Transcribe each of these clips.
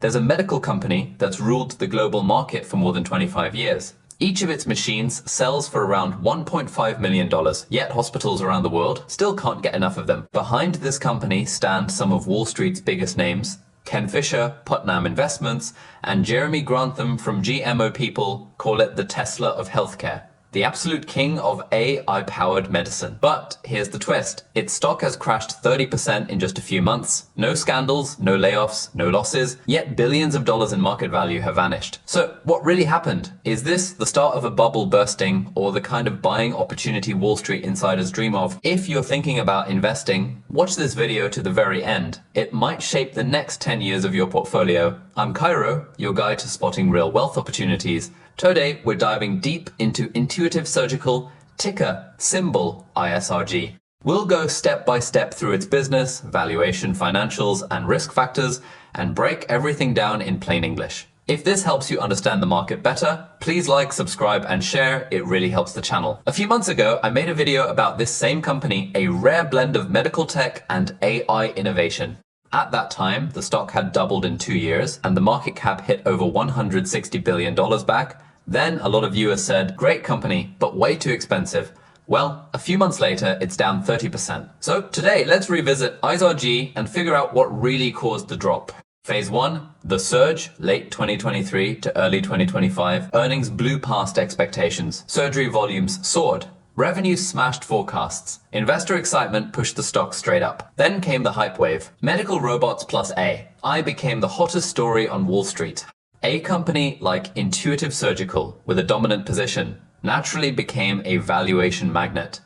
There's a medical company that's ruled the global market for more than 25 years. Each of its machines sells for around $1.5 million, yet hospitals around the world still can't get enough of them. Behind this company stand some of Wall Street's biggest names: Ken Fisher, Putnam Investments, and Jeremy Grantham from GMO People call it the Tesla of healthcare. The absolute king of AI-powered medicine. But here's the twist. Its stock has crashed 30% in just a few months. No scandals, no layoffs, no losses, yet billions of dollars in market value have vanished. So what really happened? Is this the start of a bubble bursting, or the kind of buying opportunity Wall Street insiders dream of? If you're thinking about investing, watch this video to the very end. It might shape the next 10 years of your portfolio. I'm Kairo, your guide to spotting real wealth opportunities. Today, we're diving deep into Intuitive Surgical, ticker symbol ISRG. We'll go step by step through its business, valuation, financials, and risk factors, and break everything down in plain English. If this helps you understand the market better, please like, subscribe, and share. It really helps the channel. A few months ago, I made a video about this same company, a rare blend of medical tech and AI innovation. At that time, the stock had doubled in 2 years, and the market cap hit over $160 billion back. Then a lot of viewers said, great company, but way too expensive. Well, a few months later, it's down 30%. So today, let's revisit ISRG and figure out what really caused the drop. Phase 1, the surge, late 2023 to early 2025. Earnings blew past expectations. Surgery volumes soared. Revenue smashed forecasts. Investor excitement pushed the stock straight up. Then came the hype wave. Medical robots plus AI became the hottest story on Wall Street. A company like Intuitive Surgical, with a dominant position, naturally became a valuation magnet.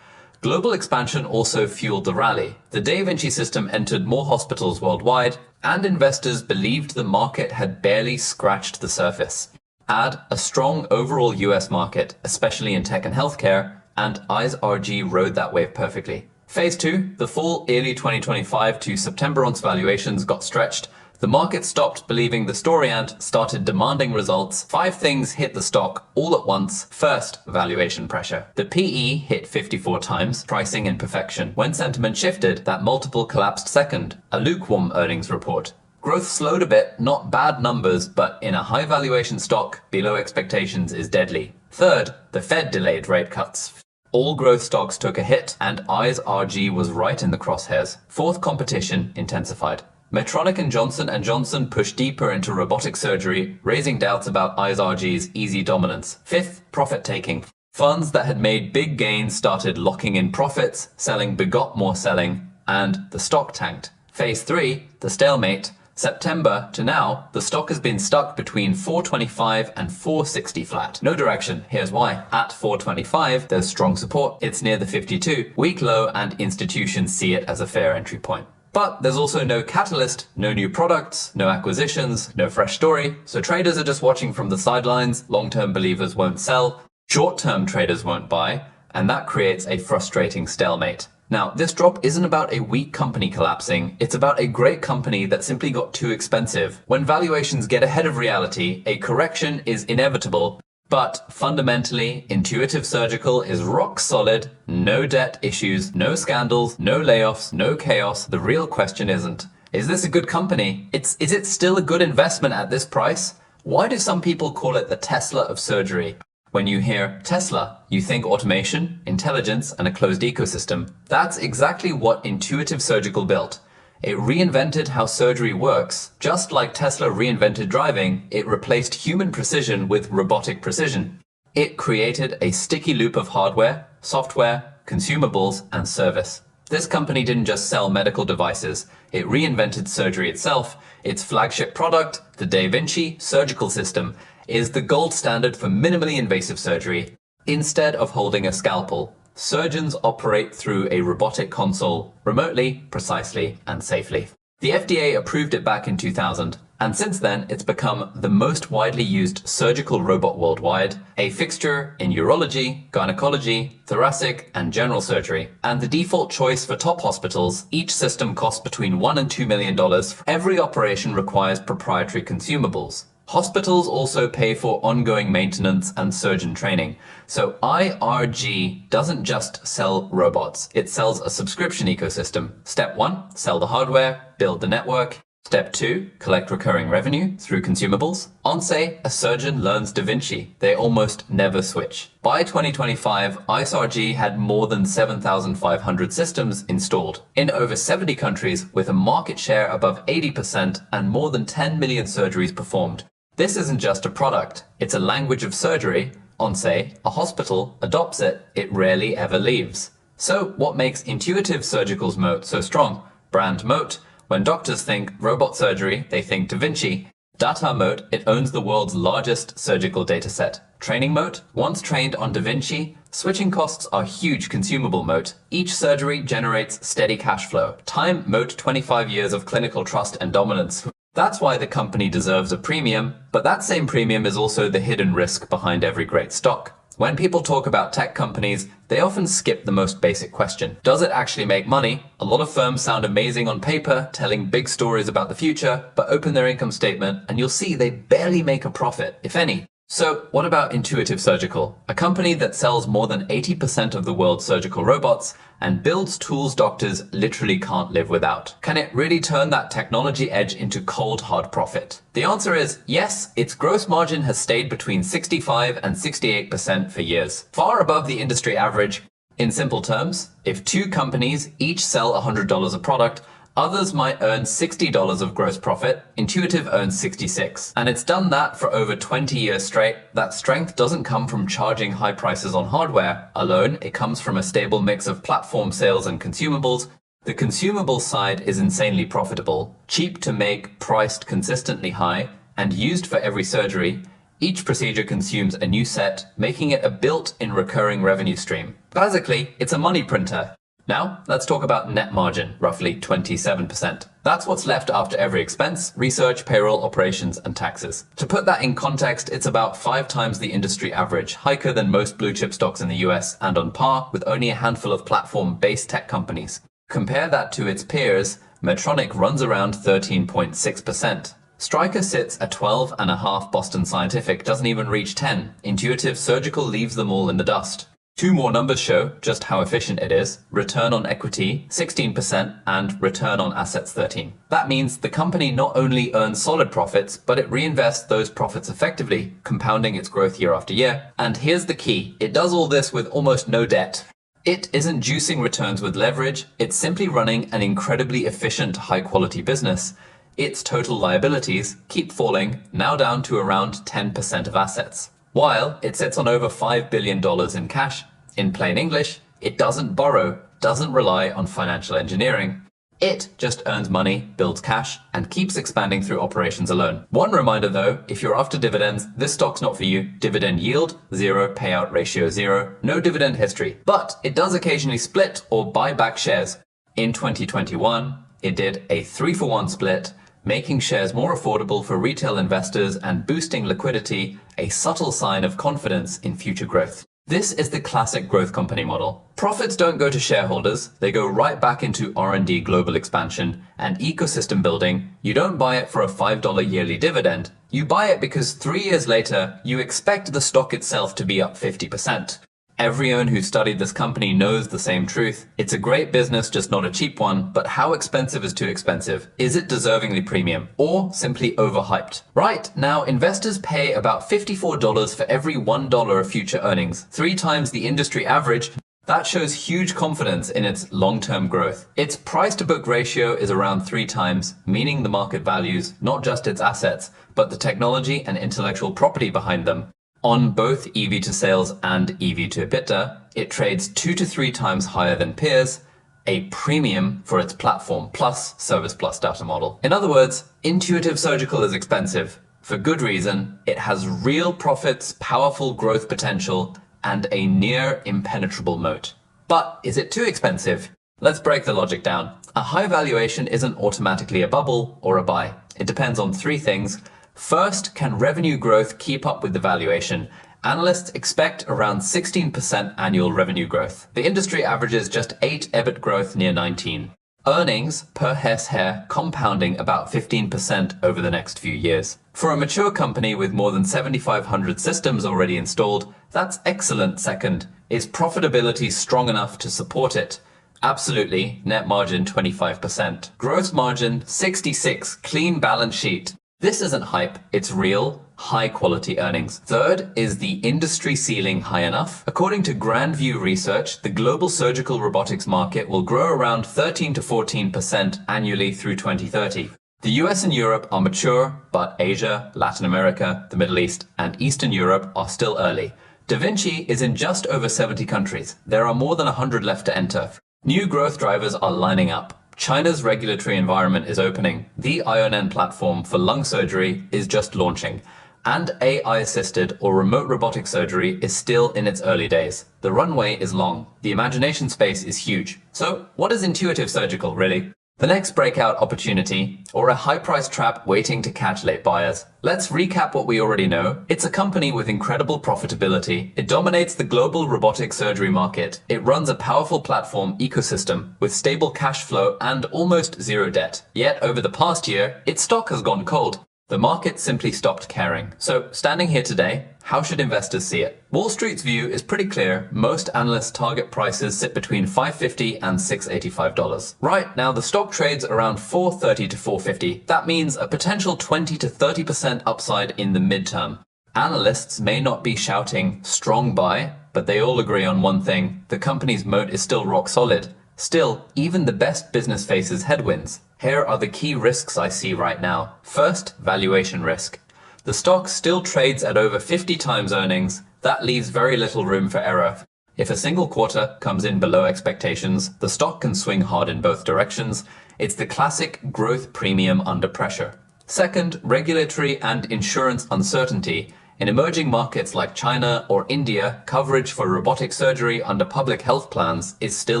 Global expansion also fueled the rally. The Da Vinci system entered more hospitals worldwide, and investors believed the market had barely scratched the surface. Add a strong overall US market, especially in tech and healthcare, and ISRG rode that wave perfectly. Phase 2, the fall early 2025 to September once valuations got stretched. The market stopped believing the story and started demanding results. 5 things hit the stock all at once. First, valuation pressure. The PE hit 54 times, pricing imperfection. When sentiment shifted, that multiple collapsed second. A lukewarm earnings report. Growth slowed a bit, not bad numbers, but in a high valuation stock, below expectations is deadly. Third, the Fed delayed rate cuts. All growth stocks took a hit, and ISRG was right in the crosshairs. Fourth, competition intensified. Medtronic and Johnson Johnson pushed deeper into robotic surgery, raising doubts about ISRG's easy dominance. Fifth, profit-taking. Funds that had made big gains started locking in profits, selling begot more selling, and the stock tanked. Phase 3, the stalemate. September to now, the stock has been stuck between 425 and 460 flat. No direction. Here's why. At 425, there's strong support. It's near the 52. Weak low, and institutions see it as a fair entry point. But there's also no catalyst, no new products, no acquisitions, no fresh story. So traders are just watching from the sidelines. Long-term believers won't sell. Short-term traders won't buy. And that creates a frustrating stalemate. Now, this drop isn't about a weak company collapsing. It's about a great company that simply got too expensive. When valuations get ahead of reality, a correction is inevitable. But fundamentally, Intuitive Surgical is rock solid, no debt issues, no scandals, no layoffs, no chaos. The real question isn't, is this a good company? Is it still a good investment at this price? Why do some people call it the Tesla of surgery? When you hear Tesla, you think automation, intelligence, and a closed ecosystem. That's exactly what Intuitive Surgical built. It reinvented how surgery works. Just like Tesla reinvented driving, it replaced human precision with robotic precision. It created a sticky loop of hardware, software, consumables, and service. This company didn't just sell medical devices. It reinvented surgery itself. Its flagship product, the Da Vinci surgical system, is the gold standard for minimally invasive surgery. Instead of holding a scalpel, surgeons operate through a robotic console, remotely, precisely, and safely. The FDA approved it back in 2000, and since then it's become the most widely used surgical robot worldwide, a fixture in urology, gynecology, thoracic, and general surgery, and the default choice for top hospitals. Each system costs between $1 and $2 million. Every operation requires proprietary consumables. Hospitals also pay for ongoing maintenance and surgeon training. So ISRG doesn't just sell robots, it sells a subscription ecosystem. Step 1, sell the hardware, build the network. Step 2, collect recurring revenue through consumables. On say, a surgeon learns Da Vinci. They almost never switch. By 2025, ISRG had more than 7,500 systems installed in over 70 countries with a market share above 80% and more than 10 million surgeries performed. This isn't just a product, it's a language of surgery. On say, a hospital adopts it, it rarely ever leaves. So what makes Intuitive Surgical's moat so strong? Brand moat. When doctors think robot surgery, they think Da Vinci. Data moat, it owns the world's largest surgical dataset. Training moat, once trained on Da Vinci, switching costs are huge. Consumable moat, each surgery generates steady cash flow. Time moat, 25 years of clinical trust and dominance. That's why the company deserves a premium, but that same premium is also the hidden risk behind every great stock. When people talk about tech companies, they often skip the most basic question. Does it actually make money? A lot of firms sound amazing on paper, telling big stories about the future, but open their income statement and you'll see they barely make a profit, if any. So what about Intuitive Surgical, a company that sells more than 80% of the world's surgical robots and builds tools doctors literally can't live without? Can it really turn that technology edge into cold hard profit? The answer is yes. Its gross margin has stayed between 65 and 68% for years, far above the industry average. In simple terms, if two companies each sell $100 a product, others might earn $60 of gross profit. Intuitive earns 66. And it's done that for over 20 years straight. That strength doesn't come from charging high prices on hardware alone. It comes from a stable mix of platform sales and consumables. The consumable side is insanely profitable, cheap to make, priced consistently high, and used for every surgery. Each procedure consumes a new set, making it a built-in recurring revenue stream. Basically, it's a money printer. Now, let's talk about net margin, roughly 27%. That's what's left after every expense, research, payroll, operations, and taxes. To put that in context, it's about 5 times the industry average, higher than most blue chip stocks in the US, and on par with only a handful of platform-based tech companies. Compare that to its peers. Medtronic runs around 13.6%. Stryker sits at 12.5%. Boston Scientific doesn't even reach 10%. Intuitive Surgical leaves them all in the dust. 2 more numbers show just how efficient it is. Return on equity, 16%, and return on assets, 13%. That means the company not only earns solid profits, but it reinvests those profits effectively, compounding its growth year after year. And here's the key. It does all this with almost no debt. It isn't juicing returns with leverage. It's simply running an incredibly efficient, high-quality business. Its total liabilities keep falling, now down to around 10% of assets. While it sits on over $5 billion in cash. In plain English, it doesn't borrow, doesn't rely on financial engineering. It just earns money, builds cash, and keeps expanding through operations alone. One reminder though, if you're after dividends, this stock's not for you. Dividend yield, 0, payout ratio 0, no dividend history. But it does occasionally split or buy back shares. In 2021, it did a 3-for-1 split, making shares more affordable for retail investors and boosting liquidity, a subtle sign of confidence in future growth. This is the classic growth company model. Profits don't go to shareholders, they go right back into R&D, global expansion, and ecosystem building. You don't buy it for a $5 yearly dividend. You buy it because 3 years later, you expect the stock itself to be up 50%. Everyone who studied this company knows the same truth. It's a great business, just not a cheap one. But how expensive is too expensive? Is it deservingly premium or simply overhyped? Right now, investors pay about $54 for every $1 of future earnings, 3 times the industry average. That shows huge confidence in its long-term growth. Its price-to-book ratio is around 3 times, meaning the market values not just its assets, but the technology and intellectual property behind them. On both EV to sales and EV to EBITDA, it trades 2 to 3 times higher than peers, a premium for its platform plus service plus data model. In other words, Intuitive Surgical is expensive. For good reason. It has real profits, powerful growth potential, and a near impenetrable moat. But is it too expensive? Let's break the logic down. A high valuation isn't automatically a bubble or a buy. It depends on 3 things. First, can revenue growth keep up with the valuation? Analysts expect around 16% annual revenue growth. The industry averages just 8%, EBIT growth near 19%. Earnings per Hess hair compounding about 15% over the next few years. For a mature company with more than 7,500 systems already installed, that's excellent. Second, is profitability strong enough to support it? Absolutely. Net margin 25%. Gross margin 66. Clean balance sheet. This isn't hype, it's real, high-quality earnings. Third, is the industry ceiling high enough? According to Grand View Research, the global surgical robotics market will grow around 13 to 14% annually through 2030. The US and Europe are mature, but Asia, Latin America, the Middle East, and Eastern Europe are still early. Da Vinci is in just over 70 countries. There are more than 100 left to enter. New growth drivers are lining up. China's regulatory environment is opening, the ION platform for lung surgery is just launching, and AI-assisted or remote robotic surgery is still in its early days. The runway is long, the imagination space is huge. So what is Intuitive Surgical really? The next breakout opportunity, or a high-price trap waiting to catch late buyers? Let's recap what we already know. It's a company with incredible profitability. It dominates the global robotic surgery market. It runs a powerful platform ecosystem with stable cash flow and almost zero debt. Yet over the past year, its stock has gone cold. The market simply stopped caring. So standing here today, how should investors see it? Wall Street's view is pretty clear. Most analysts' target prices sit between $550 and $685. Right now, the stock trades around $430 to $450. That means a potential 20 to 30% upside in the midterm. Analysts may not be shouting strong buy, but they all agree on one thing. The company's moat is still rock solid. Still, even the best business faces headwinds. Here are the key risks I see right now. First, valuation risk. The stock still trades at over 50 times earnings. That leaves very little room for error. If a single quarter comes in below expectations, the stock can swing hard in both directions. It's the classic growth premium under pressure. Second, regulatory and insurance uncertainty. In emerging markets like China or India, coverage for robotic surgery under public health plans is still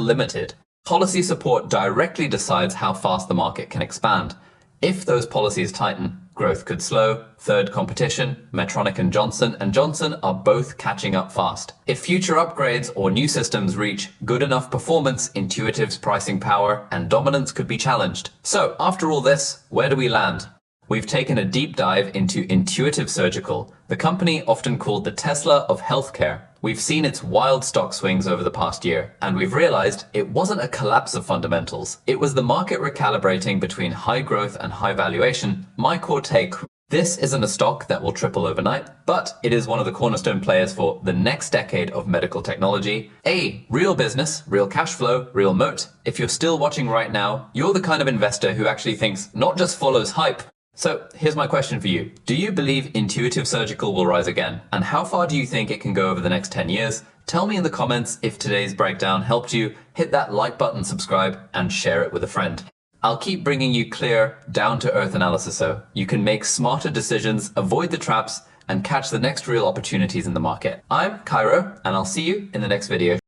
limited. Policy support directly decides how fast the market can expand. If those policies tighten, growth could slow. Third, competition. Medtronic and Johnson are both catching up fast. If future upgrades or new systems reach good enough performance, Intuitive's pricing power and dominance could be challenged. So after all this, where do we land? We've taken a deep dive into Intuitive Surgical, the company often called the Tesla of healthcare. We've seen its wild stock swings over the past year, and we've realized it wasn't a collapse of fundamentals. It was the market recalibrating between high growth and high valuation. My core take: this isn't a stock that will triple overnight, but it is one of the cornerstone players for the next decade of medical technology. A real business, real cash flow, real moat. If you're still watching right now, you're the kind of investor who actually thinks, not just follows hype. So here's my question for you. Do you believe Intuitive Surgical will rise again? And how far do you think it can go over the next 10 years? Tell me in the comments if today's breakdown helped you. Hit that like button, subscribe, and share it with a friend. I'll keep bringing you clear, down-to-earth analysis so you can make smarter decisions, avoid the traps, and catch the next real opportunities in the market. I'm Kairo, and I'll see you in the next video.